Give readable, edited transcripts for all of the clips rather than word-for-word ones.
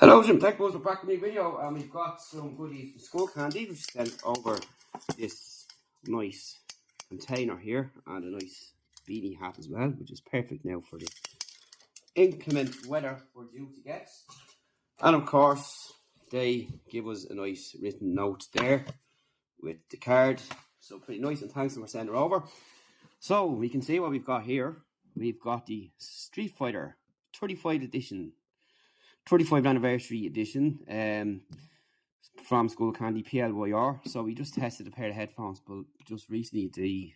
Hello, Jim Tech Buzz. We're back in the video, and we've got some goodies from Skullcandy. We've sent over this nice container here and a nice beanie hat as well, which is perfect now for the inclement weather we're due to get. And of course, they give us a nice written note there with the card. So pretty nice, and thanks for sending it over. So we can see what we've got here. We've got the Street Fighter 35th edition. 35th anniversary edition from Skullcandy PLYR. So we just tested a pair of headphones, but just recently the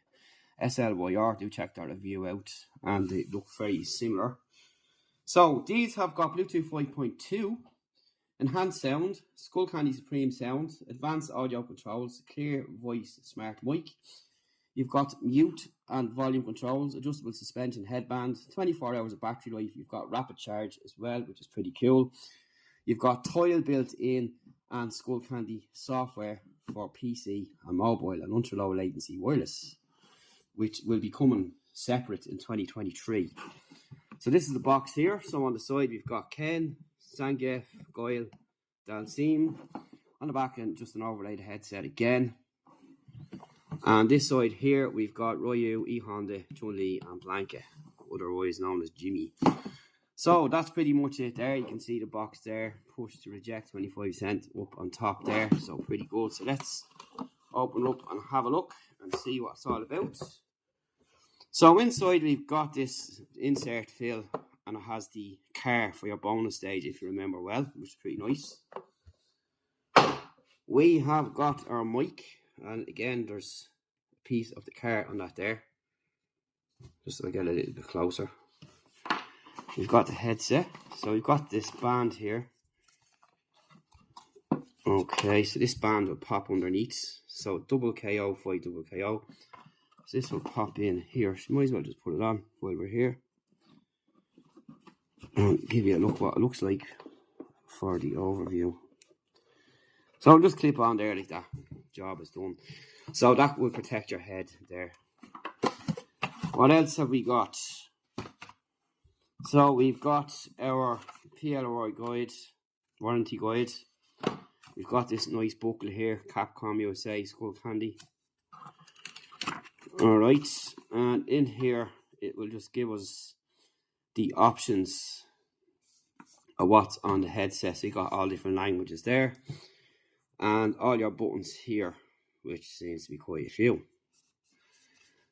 SLYR. Do check that review out, and they look very similar. So these have got Bluetooth 5.2, enhanced sound, Skullcandy Supreme sound, advanced audio controls, clear voice smart mic. You've got mute and volume controls, adjustable suspension headband, 24 hours of battery life. You've got rapid charge as well, which is pretty cool. You've got Tile built in and Skullcandy software for PC and mobile and ultra low latency wireless, which will be coming separate in 2023. So this is the box here. So on the side we've got Ken, Zangief, Guile, Dalsim. On the back end, just an overlaid headset again. And this side here, we've got Ryu, E-Honda, Chun-Li, and Blanca, otherwise known as Jimmy. So that's pretty much it there. You can see the box there, push to reject 25 cents up on top there. So pretty good. So let's open up and have a look and see what it's all about. So inside we've got this insert fill, and it has the car for your bonus stage, if you remember well, which is pretty nice. We have got our mic. And again, there's a piece of the car on that there. Just so I get a little bit closer. We've got the headset. So we've got this band here. Okay, so this band will pop underneath. So double KO, 5 double KO. So this will pop in here. So might as well just put it on while we're here. And give you a look what it looks like for the overview. So I'll just clip on there like that. Job is done. So that will protect your head there. What else have we got? So we've got our PLY guide, warranty guide. We've got this nice booklet here, Capcom USA Skullcandy. Alright, and in here it will just give us the options of what's on the headset. So you got all different languages there. And all your buttons here, which seems to be quite a few.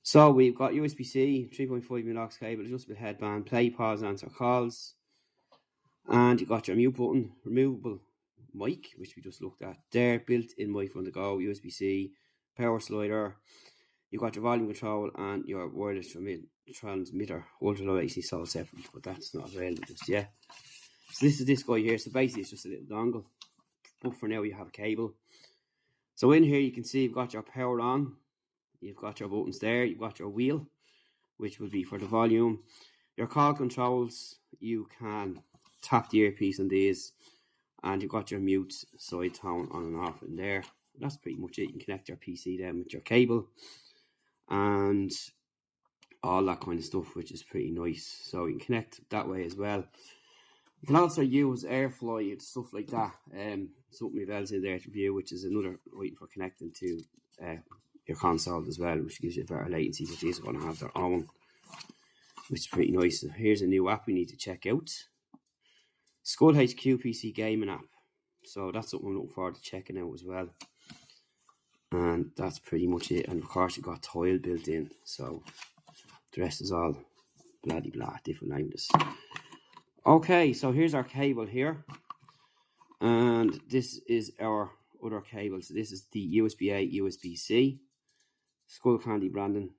So we've got USB-C, 3.5mm aux cable, adjustable headband, play, pause, answer calls. And you got your mute button, removable mic, which we just looked at there, built-in mic on the go, USB-C, power slider. You got your volume control and your wireless transmitter, ultra low AC, all separate, but that's not available just yet. So this is this guy here. So basically it's just a little dongle. But for now you have a cable. So in here you can see you've got your power on, you've got your buttons there, you've got your wheel, which will be for the volume. Your call controls, you can tap the earpiece on these, and you've got your mute side tone on and off in there. That's pretty much it. You can connect your PC then with your cable and all that kind of stuff, which is pretty nice. So you can connect that way as well. You can also use AirFly and stuff like that. Something else in there to view, which is another item for connecting to your console as well, which gives you a better latency. But these are going to have their own, which is pretty nice. So here's a new app we need to check out. Skull HQ PC gaming app. So that's something I'm looking forward to checking out as well. And that's pretty much it. And of course you've got Tile built in. So the rest is all blah blah, different languages. Okay, so here's our cable here, and this is our other cable. So this is the USB-A, USB-C, Skullcandy branding,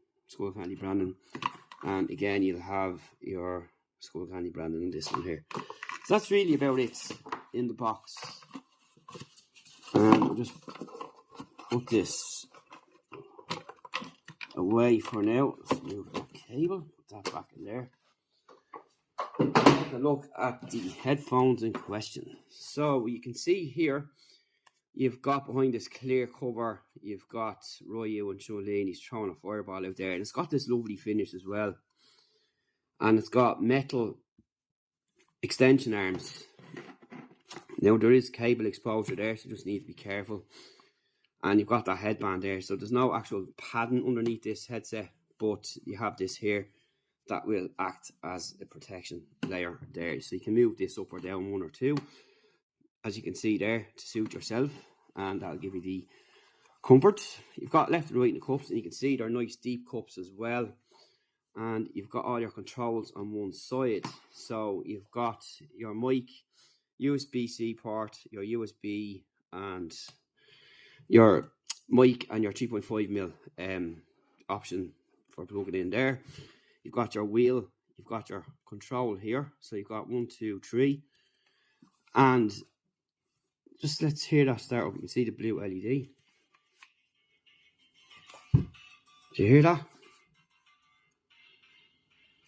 and again you'll have your Skullcandy branding on this one here. So that's really about it in the box, and we'll just put this away for now. Let's move that cable, put that back in there. Take a look at the headphones in question. So you can see here, you've got behind this clear cover, you've got Ryu and Chun-Li, and he's throwing a fireball out there, and it's got this lovely finish as well. And it's got metal extension arms Now there is cable exposure there, so you just need to be careful. And you've got that headband there, so there's no actual padding underneath this headset, but you have this here that will act as a protection layer there. So you can move this up or down 1 or 2, as you can see there, to suit yourself, and that'll give you the comfort. You've got left and right in the cups, and you can see they're nice deep cups as well. And you've got all your controls on one side. So you've got your mic, USB-C port, your USB, and your mic, and your 3.5mm option for plugging in there. You've got your wheel, you've got your control here. So you've got 1, 2, 3. And just let's hear that start up. You can see the blue LED. Do you hear that?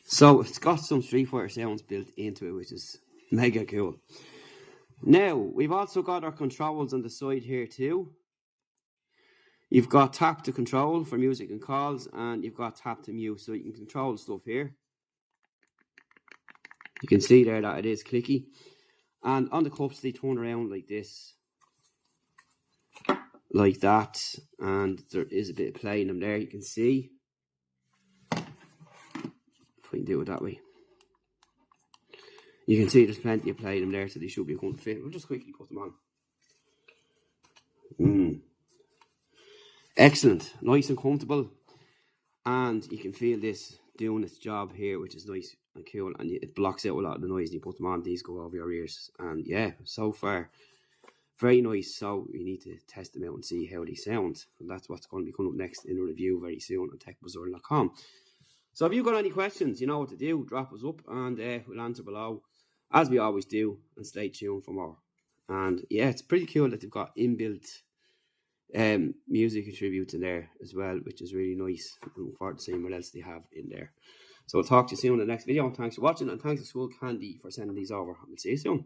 So it's got some Street Fighter sounds built into it, which is mega cool. Now, we've also got our controls on the side here too. You've got tap to control for music and calls, and you've got tap to mute, so you can control stuff here. You can see there that it is clicky. And on the cups, they turn around like this. Like that. And there is a bit of play in them there, you can see. If we can do it that way. You can see there's plenty of play in them there, so they should be a good fit. We'll just quickly put them on. Excellent. Nice and comfortable. And you can feel this doing its job here, which is nice and cool. And it blocks out a lot of the noise. And you put them on, these go over your ears. And yeah, so far, very nice. So you need to test them out and see how they sound. And that's what's going to be coming up next in a review very soon on techbuzzard.com. So if you've got any questions, you know what to do. Drop us up and we'll answer below, as we always do. And stay tuned for more. And yeah, it's pretty cool that they've got inbuilt music attributes in there as well, which is really nice. I'm looking forward to seeing what else they have in there. So I'll talk to you soon in the next video. Thanks for watching, and thanks to Skullcandy for sending these over. We'll see you soon.